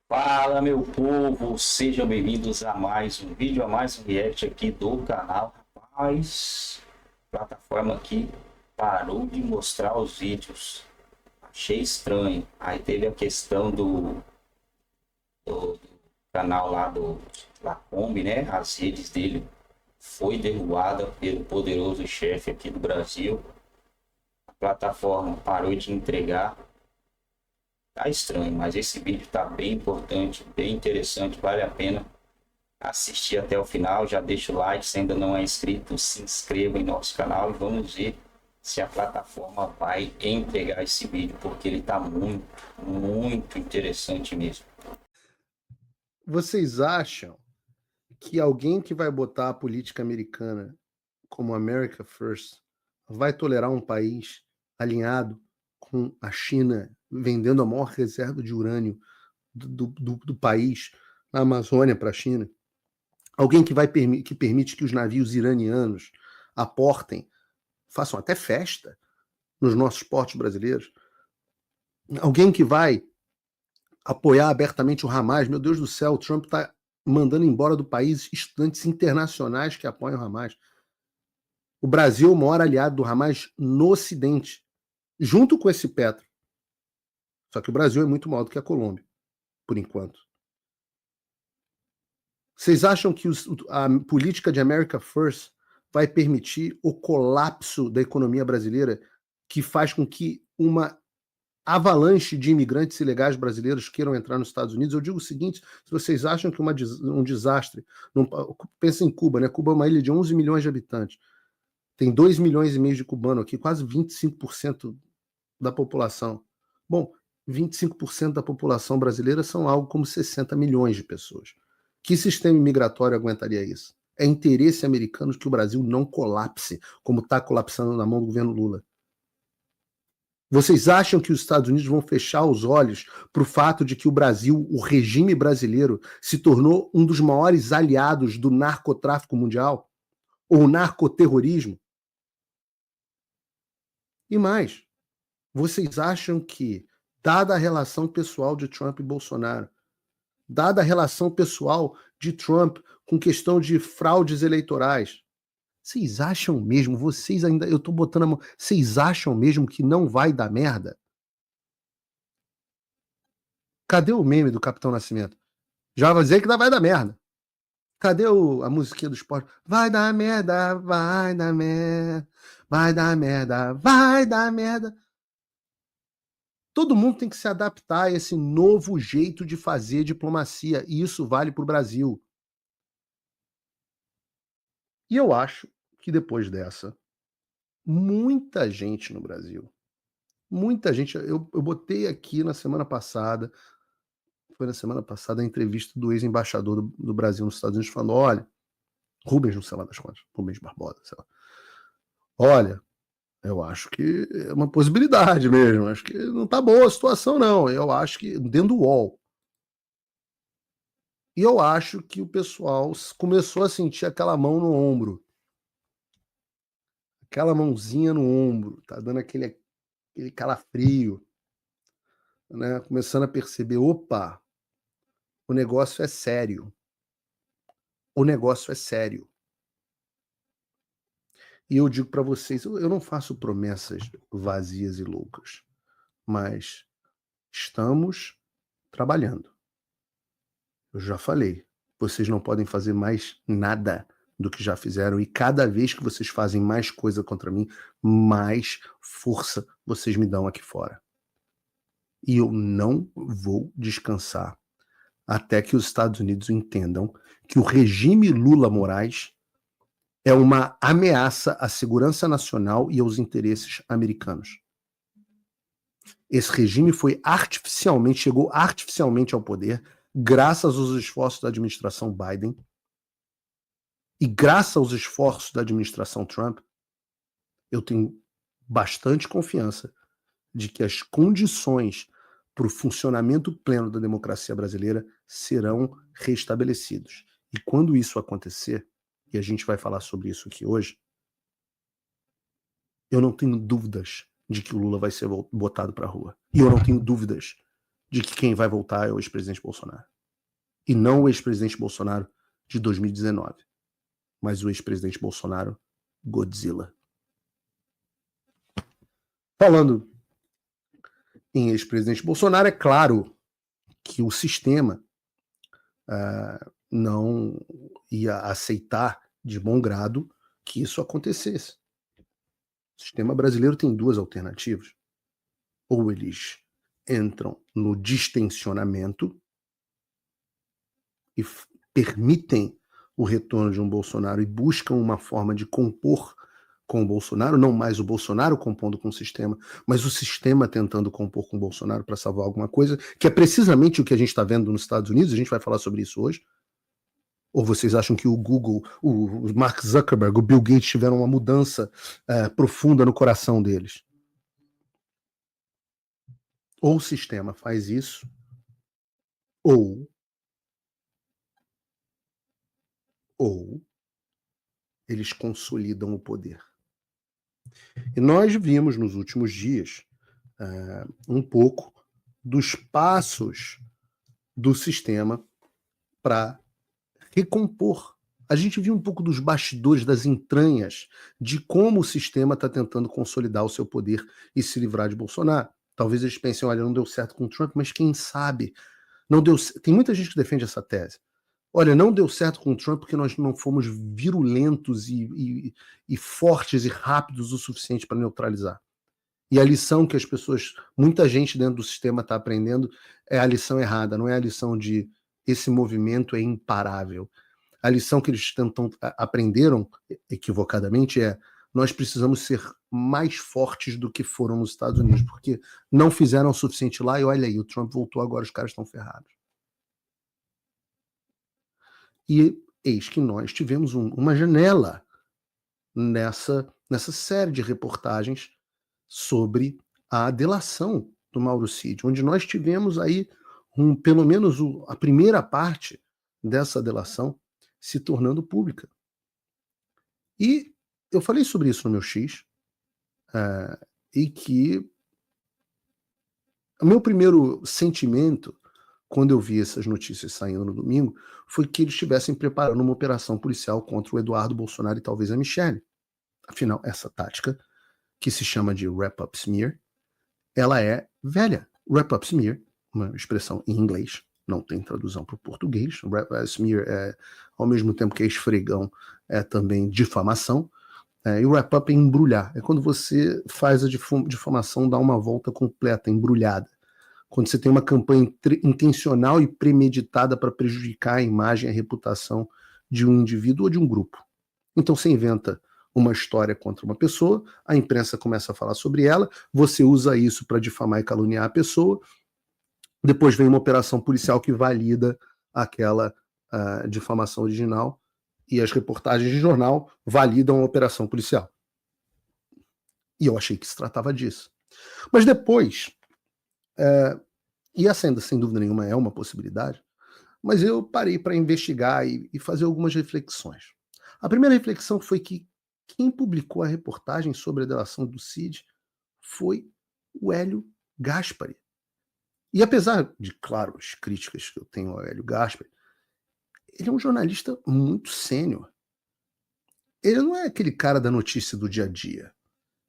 Fala, meu povo, sejam bem-vindos a mais um vídeo, a mais um react aqui do canal. Rapaz, a plataforma aqui parou de mostrar os vídeos, achei estranho. Aí teve a questão do canal lá do Lacombe, né? As redes dele foi derrubada pelo poderoso chefe aqui do Brasil. A plataforma parou de entregar. Tá estranho, mas esse vídeo tá bem importante, bem interessante, vale a pena assistir até o final. Já deixa o like, se ainda não é inscrito, se inscreva em nosso canal e vamos ver se a plataforma vai entregar esse vídeo, porque ele tá muito interessante mesmo. Vocês acham que alguém que vai botar a política americana como America First vai tolerar um país alinhado com a China vendendo a maior reserva de urânio do país na Amazônia para a China? Alguém que que permite que os navios iranianos aportem, façam até festa nos nossos portos brasileiros? Alguém que vai apoiar abertamente o Hamas? Meu Deus do céu, o Trump está mandando embora do país estudantes internacionais que apoiam o Hamas. O Brasil é o maior aliado do Hamas no Ocidente, junto com esse Petro. Só que o Brasil é muito maior do que a Colômbia, por enquanto. Vocês acham que a política de America First vai permitir o colapso da economia brasileira, que faz com que uma avalanche de imigrantes ilegais brasileiros queiram entrar nos Estados Unidos? Eu digo o seguinte: se vocês acham que um desastre, pensa em Cuba, né? Cuba é uma ilha de 11 milhões de habitantes. Tem 2 milhões e meio de cubanos aqui, quase 25% da população. Bom, 25% da população brasileira são algo como 60 milhões de pessoas. Que sistema imigratório aguentaria isso? É interesse americano que o Brasil não colapse, como está colapsando na mão do governo Lula. Vocês acham que os Estados Unidos vão fechar os olhos para o fato de que o Brasil, o regime brasileiro, se tornou um dos maiores aliados do narcotráfico mundial? Ou narcoterrorismo? E mais, vocês acham que, dada a relação pessoal de Trump e Bolsonaro, dada a relação pessoal de Trump com questão de fraudes eleitorais, vocês acham mesmo, eu tô botando a mão, vocês acham mesmo que não vai dar merda? Cadê o meme do Capitão Nascimento? Já vai dizer que vai dar merda. Cadê a musiquinha do esporte? Vai dar merda, vai dar merda, vai dar merda, vai dar merda. Todo mundo tem que se adaptar a esse novo jeito de fazer diplomacia, e isso vale para o Brasil. E eu acho que depois dessa, muita gente no Brasil, muita gente, eu botei aqui na semana passada, foi na semana passada, a entrevista do ex-embaixador do Brasil nos Estados Unidos, falando: olha, Rubens, não sei lá das contas, Rubens Barbosa, sei lá. Olha, eu acho que é uma possibilidade mesmo, acho que não tá boa a situação não, eu acho que, dentro do UOL, e eu acho que o pessoal começou a sentir aquela mão no ombro, aquela mãozinha no ombro, tá dando aquele calafrio, né? Começando a perceber, opa, o negócio é sério. O negócio é sério. E eu digo para vocês, eu não faço promessas vazias e loucas, mas estamos trabalhando. Eu já falei, vocês não podem fazer mais nada do que já fizeram, e cada vez que vocês fazem mais coisa contra mim, mais força vocês me dão aqui fora. E eu não vou descansar até que os Estados Unidos entendam que o regime Lula Moraes é uma ameaça à segurança nacional e aos interesses americanos. Esse regime chegou artificialmente ao poder, graças aos esforços da administração Biden e graças aos esforços da administração Trump. Eu tenho bastante confiança de que as condições para o funcionamento pleno da democracia brasileira serão restabelecidos. E quando isso acontecer, e a gente vai falar sobre isso aqui hoje, eu não tenho dúvidas de que o Lula vai ser botado para a rua. E eu não tenho dúvidas de que quem vai voltar é o ex-presidente Bolsonaro. E não o ex-presidente Bolsonaro de 2019, mas o ex-presidente Bolsonaro Godzilla. Falando em ex-presidente Bolsonaro, é claro que o sistema não ia aceitar de bom grado que isso acontecesse. O sistema brasileiro tem duas alternativas. Ou eles entram no distensionamento e permitem o retorno de um Bolsonaro e buscam uma forma de compor com o Bolsonaro, não mais o Bolsonaro compondo com o sistema, mas o sistema tentando compor com o Bolsonaro para salvar alguma coisa, que é precisamente o que a gente está vendo nos Estados Unidos, a gente vai falar sobre isso hoje. Ou vocês acham que o Google, o Mark Zuckerberg, o Bill Gates tiveram uma mudança profunda no coração deles? Ou o sistema faz isso, ou eles consolidam o poder. E nós vimos nos últimos dias um pouco dos passos do sistema para recompor. A gente viu um pouco dos bastidores, das entranhas de como o sistema está tentando consolidar o seu poder e se livrar de Bolsonaro. Talvez eles pensem, olha, não deu certo com o Trump, mas quem sabe? Não deu. Tem muita gente que defende essa tese. Olha, não deu certo com o Trump porque nós não fomos virulentos e fortes e rápidos o suficiente para neutralizar. E a lição que as pessoas, muita gente dentro do sistema está aprendendo é a lição errada, não é a lição de esse movimento é imparável. A lição que eles aprenderam equivocadamente é nós precisamos ser mais fortes do que foram nos Estados Unidos, porque não fizeram o suficiente lá e olha aí, o Trump voltou agora, os caras estão ferrados. E eis que nós tivemos uma janela nessa série de reportagens sobre a delação do Mauro Cid, onde nós tivemos aí pelo menos a primeira parte dessa delação se tornando pública. E eu falei sobre isso no meu X, e que o meu primeiro sentimento, quando eu vi essas notícias saindo no domingo, foi que eles estivessem preparando uma operação policial contra o Eduardo Bolsonaro e talvez a Michelle. Afinal, essa tática, que se chama de wrap-up smear, ela é velha. Wrap-up smear, uma expressão em inglês, não tem tradução para o português. Smear é, ao mesmo tempo que é esfregão, é também difamação. E o wrap-up é embrulhar. É quando você faz a difamação dar uma volta completa, embrulhada. Quando você tem uma campanha intencional e premeditada para prejudicar a imagem e a reputação de um indivíduo ou de um grupo. Então você inventa uma história contra uma pessoa, a imprensa começa a falar sobre ela, você usa isso para difamar e caluniar a pessoa, depois vem uma operação policial que valida aquela difamação original e as reportagens de jornal validam a operação policial. E eu achei que se tratava disso. Mas depois, e essa ainda sem dúvida nenhuma é uma possibilidade, mas eu parei para investigar e fazer algumas reflexões. A primeira reflexão foi que quem publicou a reportagem sobre a delação do Cid foi o Hélio Gaspari. E apesar de, claro, as críticas que eu tenho ao Hélio Gaspari, ele é um jornalista muito sênior. Ele não é aquele cara da notícia do dia a dia.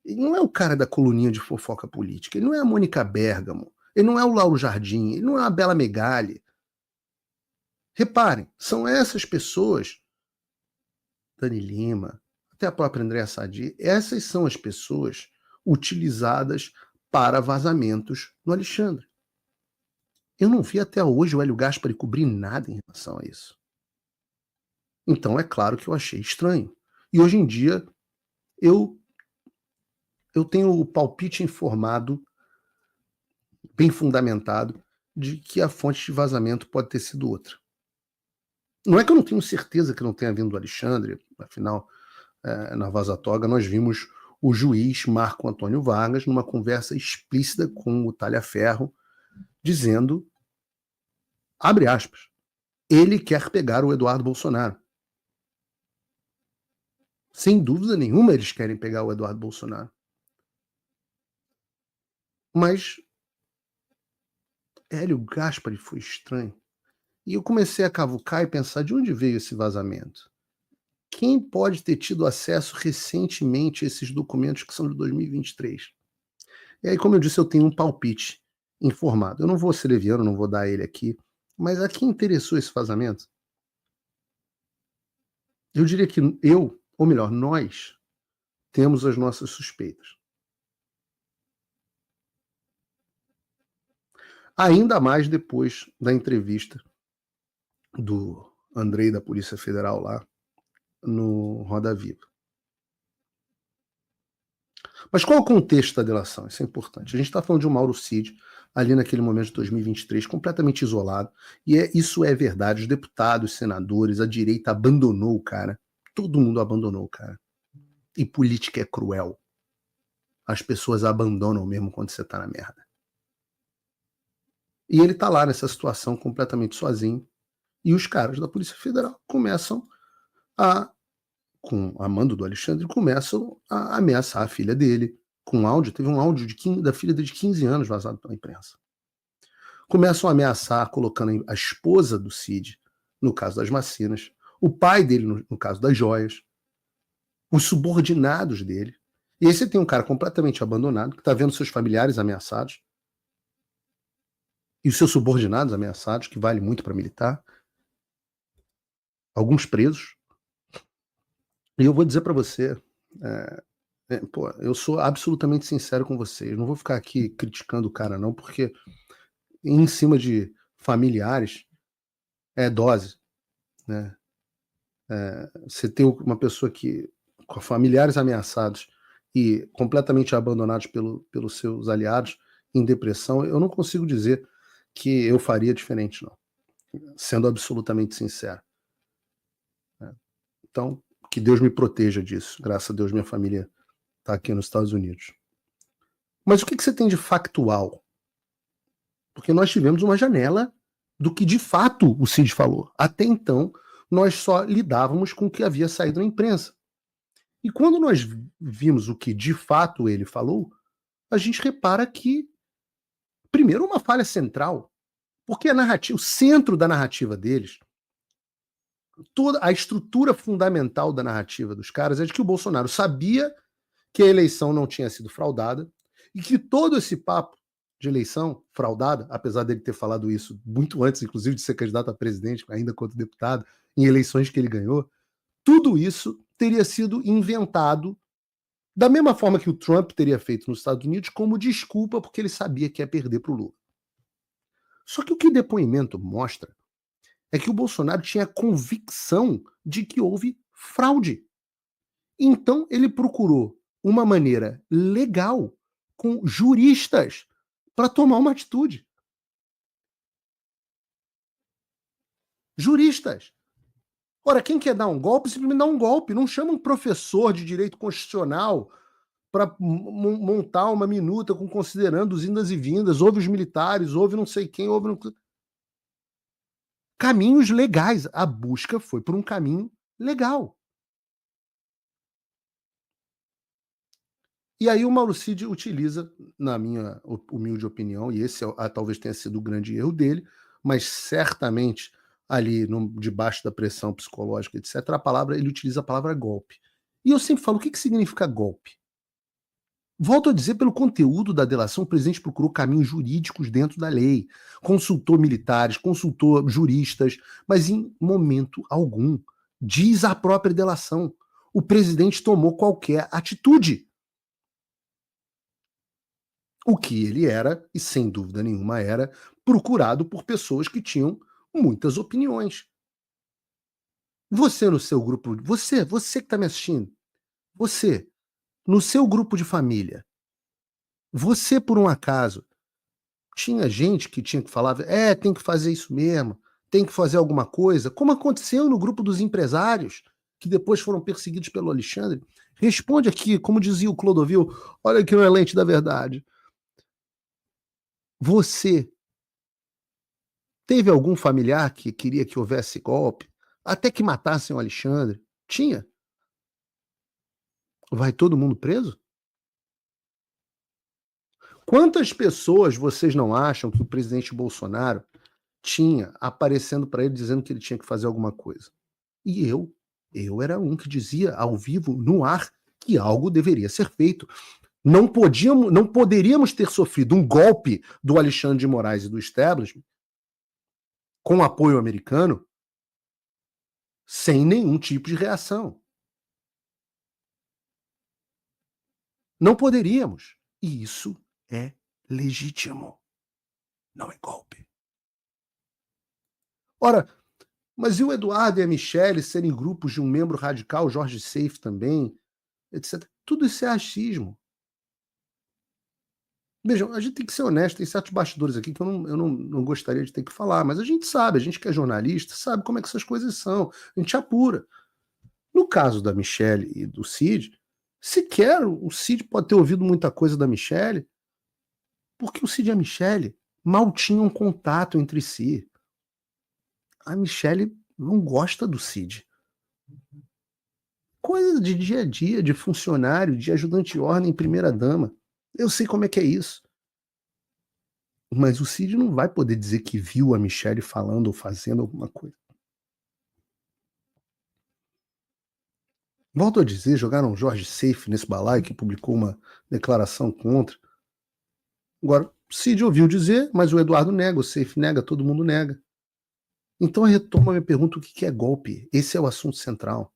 Ele não é o cara da coluninha de fofoca política. Ele não é a Mônica Bergamo. Ele não é o Lauro Jardim. Ele não é a Bela Megali. Reparem, são essas pessoas, Dani Lima, até a própria Andréa Sadi, essas são as pessoas utilizadas para vazamentos no Alexandre. Eu não vi até hoje o Hélio Gaspari cobrir nada em relação a isso. Então é claro que eu achei estranho. E hoje em dia eu tenho o palpite informado, bem fundamentado, de que a fonte de vazamento pode ter sido outra. Não é que eu não tenho certeza que não tenha vindo do Alexandre, afinal, na Vaza Toga nós vimos o juiz Marco Antônio Vargas numa conversa explícita com o Talhaferro, dizendo, abre aspas, ele quer pegar o Eduardo Bolsonaro. Sem dúvida nenhuma eles querem pegar o Eduardo Bolsonaro. Mas Hélio Gaspari foi estranho. E eu comecei a cavucar e pensar de onde veio esse vazamento. Quem pode ter tido acesso recentemente a esses documentos que são de 2023? E aí, como eu disse, eu tenho um palpite informado. Eu não vou ser leviano, não vou dar ele aqui, mas a quem interessou esse vazamento? Eu diria que eu, ou melhor, nós, temos as nossas suspeitas. Ainda mais depois da entrevista do Andrei da Polícia Federal lá no Roda Viva. Mas qual é o contexto da delação? Isso é importante. A gente está falando de um Mauro Cid, ali naquele momento de 2023, completamente isolado, e isso é verdade. Os deputados, senadores, a direita abandonou o cara. Todo mundo abandonou o cara. E política é cruel. As pessoas abandonam mesmo quando você está na merda. E ele está lá nessa situação completamente sozinho, e os caras da Polícia Federal começam a, com a mando do Alexandre, começam a ameaçar a filha dele, com áudio. Teve um áudio da filha dele de 15 anos vazado pela imprensa. Começam a ameaçar, colocando a esposa do Cid, no caso das Macinas, o pai dele, no caso das joias, os subordinados dele. E aí você tem um cara completamente abandonado, que está vendo seus familiares ameaçados, e os seus subordinados ameaçados, que vale muito para militar, alguns presos. E eu vou dizer para você, eu sou absolutamente sincero com vocês. Não vou ficar aqui criticando o cara, não, porque em cima de familiares é dose, né? Você ter uma pessoa que, com familiares ameaçados e completamente abandonados pelos seus aliados, em depressão, eu não consigo dizer que eu faria diferente, não. Sendo absolutamente sincero. Então, que Deus me proteja disso. Graças a Deus, minha família está aqui nos Estados Unidos. Mas o que você tem de factual? Porque nós tivemos uma janela do que de fato o Cid falou. Até então, nós só lidávamos com o que havia saído na imprensa. E quando nós vimos o que de fato ele falou, a gente repara que, primeiro, uma falha central, porque a narrativa, o centro da narrativa deles, toda a estrutura fundamental da narrativa dos caras é de que o Bolsonaro sabia que a eleição não tinha sido fraudada e que todo esse papo de eleição fraudada, apesar dele ter falado isso muito antes, inclusive, de ser candidato a presidente, ainda quanto deputado, em eleições que ele ganhou, tudo isso teria sido inventado da mesma forma que o Trump teria feito nos Estados Unidos, como desculpa porque ele sabia que ia perder para o Lula. Só que o que o depoimento mostra é que o Bolsonaro tinha convicção de que houve fraude. Então ele procurou uma maneira legal, com juristas, para tomar uma atitude. Juristas. Ora, quem quer dar um golpe, simplesmente dá um golpe. Não chama um professor de direito constitucional para montar uma minuta com considerando os indas e vindas, houve os militares, houve não sei quem, houve... Não... Caminhos legais. A busca foi por um caminho legal. E aí o Mauro Cid utiliza, na minha humilde opinião, e esse talvez tenha sido o grande erro dele, mas certamente ali debaixo da pressão psicológica, etc., ele utiliza a palavra golpe. E eu sempre falo, o que significa golpe? Volto a dizer, pelo conteúdo da delação, o presidente procurou caminhos jurídicos dentro da lei, consultou militares, consultou juristas, mas em momento algum, diz a própria delação, o presidente tomou qualquer atitude. O que ele era, e sem dúvida nenhuma era, procurado por pessoas que tinham muitas opiniões. Você no seu grupo, você que está me assistindo, você, no seu grupo de família, você por um acaso, tinha gente que tinha que falar, tem que fazer isso mesmo, tem que fazer alguma coisa, como aconteceu no grupo dos empresários, que depois foram perseguidos pelo Alexandre. Responde aqui, como dizia o Clodovil, olha aqui no Lente da Verdade. Você teve algum familiar que queria que houvesse golpe, até que matassem o Alexandre? Tinha. Vai todo mundo preso? Quantas pessoas vocês não acham que o presidente Bolsonaro tinha aparecendo para ele dizendo que ele tinha que fazer alguma coisa? E eu era um que dizia ao vivo, no ar, que algo deveria ser feito. Não poderíamos ter sofrido um golpe do Alexandre de Moraes e do establishment com apoio americano sem nenhum tipo de reação. Não poderíamos. E isso é legítimo. Não é golpe. Ora, mas e o Eduardo e a Michelle serem grupos de um membro radical, Jorge Seif também, etc. Tudo isso é achismo. Vejam, a gente tem que ser honesto, tem certos bastidores aqui que eu não gostaria de ter que falar, mas a gente sabe, a gente que é jornalista, sabe como é que essas coisas são, a gente apura. No caso da Michelle e do Cid, sequer o Cid pode ter ouvido muita coisa da Michelle, porque o Cid e a Michelle mal tinham contato entre si. A Michelle não gosta do Cid. Coisa de dia a dia, de funcionário, de ajudante de ordem, primeira-dama. Eu sei como é que é isso. Mas o Cid não vai poder dizer que viu a Michelle falando ou fazendo alguma coisa. Volto a dizer, jogaram Jorge Seif nesse balaio que publicou uma declaração contra. Agora, o Cid ouviu dizer, mas o Eduardo nega, o Seif nega, todo mundo nega. Então eu retomo a minha pergunta, o que é golpe? Esse é o assunto central.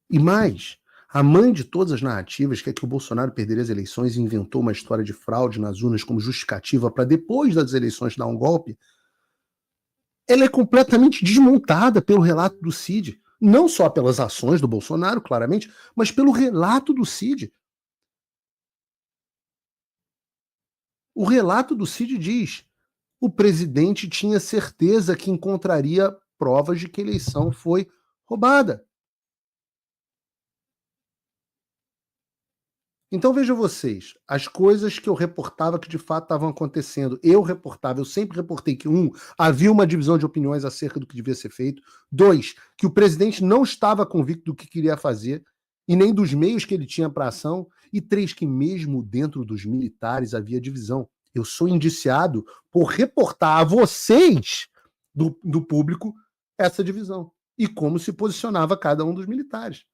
E mais, a mãe de todas as narrativas, que é que o Bolsonaro perderia as eleições e inventou uma história de fraude nas urnas como justificativa para depois das eleições dar um golpe, ela é completamente desmontada pelo relato do Cid. Não só pelas ações do Bolsonaro, claramente, mas pelo relato do Cid. O relato do Cid diz: o presidente tinha certeza que encontraria provas de que a eleição foi roubada. Então vejam vocês, as coisas que eu reportava que de fato estavam acontecendo. Eu reportava, eu sempre reportei que, havia uma divisão de opiniões acerca do que devia ser feito. 2, que o presidente não estava convicto do que queria fazer e nem dos meios que ele tinha para ação. E 3, que mesmo dentro dos militares havia divisão. Eu sou indiciado por reportar a vocês, do público, essa divisão. E como se posicionava cada um dos militares.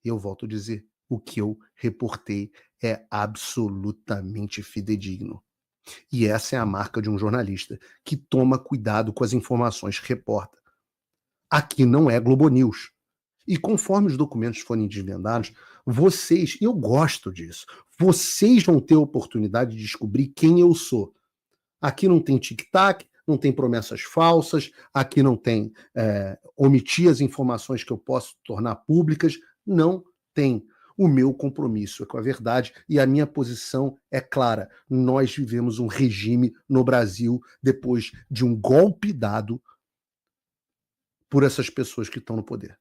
Eu volto a dizer, o que eu reportei é absolutamente fidedigno. E essa é a marca de um jornalista que toma cuidado com as informações que reporta. Aqui não é Globo News. E conforme os documentos forem desvendados, vocês, e eu gosto disso, vocês vão ter a oportunidade de descobrir quem eu sou. Aqui não tem tic-tac, não tem promessas falsas, aqui não tem omitir as informações que eu posso tornar públicas, não tem. O meu compromisso é com a verdade e a minha posição é clara. Nós vivemos um regime no Brasil depois de um golpe dado por essas pessoas que estão no poder.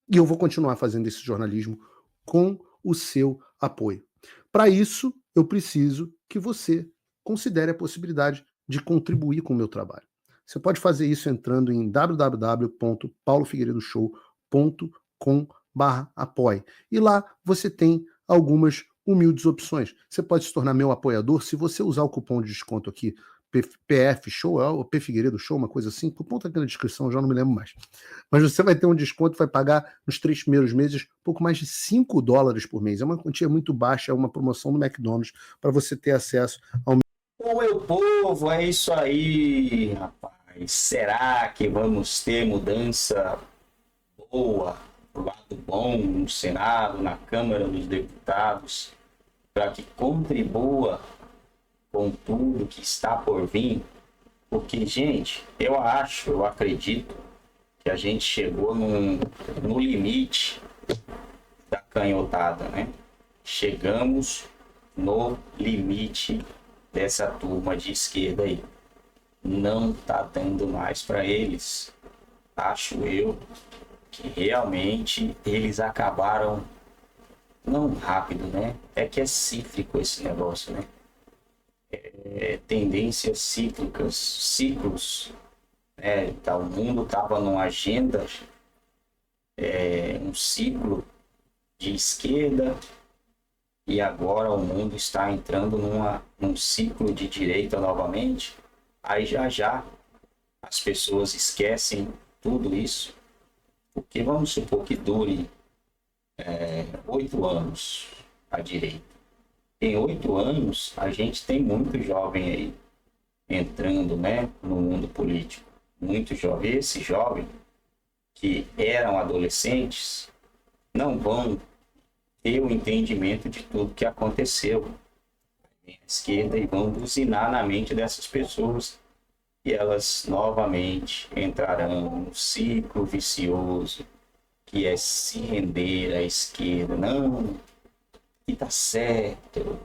E eu vou continuar fazendo esse jornalismo com o seu apoio. Para isso, eu preciso que você considere a possibilidade de contribuir com o meu trabalho. Você pode fazer isso entrando em www.paulofigueiredoshow.com/apoie. E lá você tem algumas humildes opções. Você pode se tornar meu apoiador se você usar o cupom de desconto aqui, PF Show, ou P Figueiredo Show, uma coisa assim. O cupom está aqui na descrição, já não me lembro mais. Mas você vai ter um desconto, vai pagar nos 3 primeiros meses pouco mais de $5 por mês. É uma quantia muito baixa, é uma promoção do McDonald's para você ter acesso ao... Ô meu povo, é isso aí, rapaz. Será que vamos ter mudança boa, pro lado bom, no Senado, na Câmara dos Deputados, para que contribua com tudo que está por vir? Porque, gente, eu acredito que a gente chegou no limite da canhotada, né? Chegamos no limite dessa turma de esquerda aí. Não tá dando mais para eles. Acho eu que realmente eles acabaram, não rápido, né? É que é cíclico esse negócio, né? Tendências cíclicas, ciclos. Tá, o mundo estava numa agenda, um ciclo de esquerda, e agora o mundo está entrando num ciclo de direita novamente. Aí já as pessoas esquecem tudo isso, porque vamos supor que dure 8 anos a direita. Em 8 anos, a gente tem muito jovem aí entrando, né, no mundo político. Muito jovem. Esse jovem que eram adolescentes não vão ter o entendimento de tudo que aconteceu à esquerda e vão buzinar na mente dessas pessoas, e elas novamente entrarão num ciclo vicioso que é se render à esquerda. Não, que tá certo,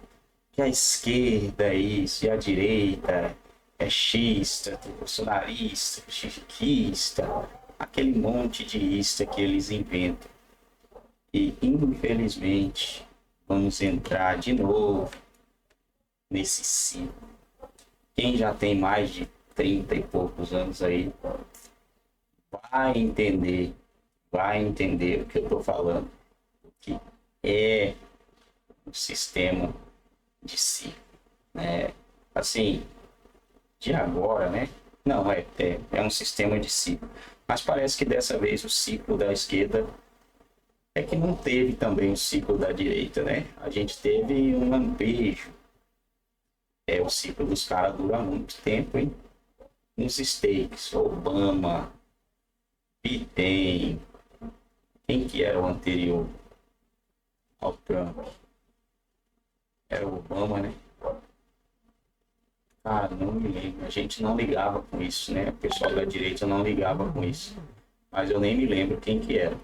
que a esquerda é isso, e a direita é xista, bolsonarista, chiquista, aquele monte de ista que eles inventam. E, infelizmente, vamos entrar de novo nesse ciclo. Quem já tem mais de 30 e poucos anos aí, vai entender o que eu estou falando, que é um sistema de ciclo, né? Assim, de agora, né? Não, é um sistema de ciclo. Mas parece que dessa vez o ciclo da esquerda é que não teve também o ciclo da direita, né? A gente teve um lampejo. O ciclo dos caras dura muito tempo, hein? Nos States, Obama, Biden, quem que era o anterior ao Trump? Era o Obama, né? Cara, não me lembro. A gente não ligava com isso, né? O pessoal da direita não ligava com isso. Mas eu nem me lembro quem que era.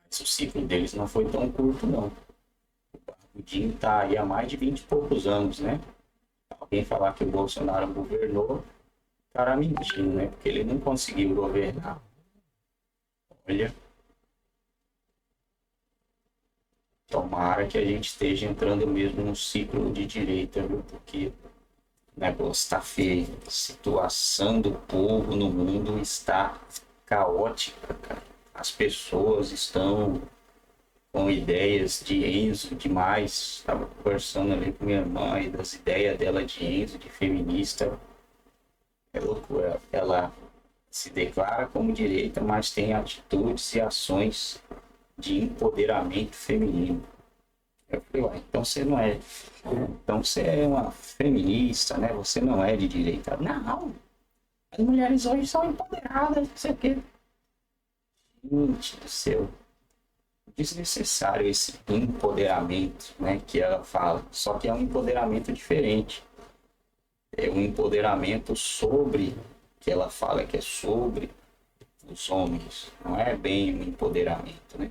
Mas o ciclo deles não foi tão curto, não. O Dinho tá aí há mais de 20 e poucos anos, né? Alguém falar que o Bolsonaro governou, o cara mentindo, né? Porque ele não conseguiu governar. Olha, tomara que a gente esteja entrando mesmo num ciclo de direita, viu? Porque o negócio tá feio. A situação do povo no mundo está caótica, cara. As pessoas estão com ideias de Enzo demais. Estava conversando ali com minha irmã e das ideias dela de Enzo, de feminista. É loucura. Ela se declara como direita, mas tem atitudes e ações de empoderamento feminino. Eu falei, ué, então você não é. Então você é uma feminista, né? Você não é de direita. Não, as mulheres hoje são empoderadas, não sei o quê. Gente do céu. Desnecessário esse empoderamento, né, que ela fala. Só que é um empoderamento diferente. É um empoderamento sobre, que ela fala que é sobre os homens. Não é bem um empoderamento, né?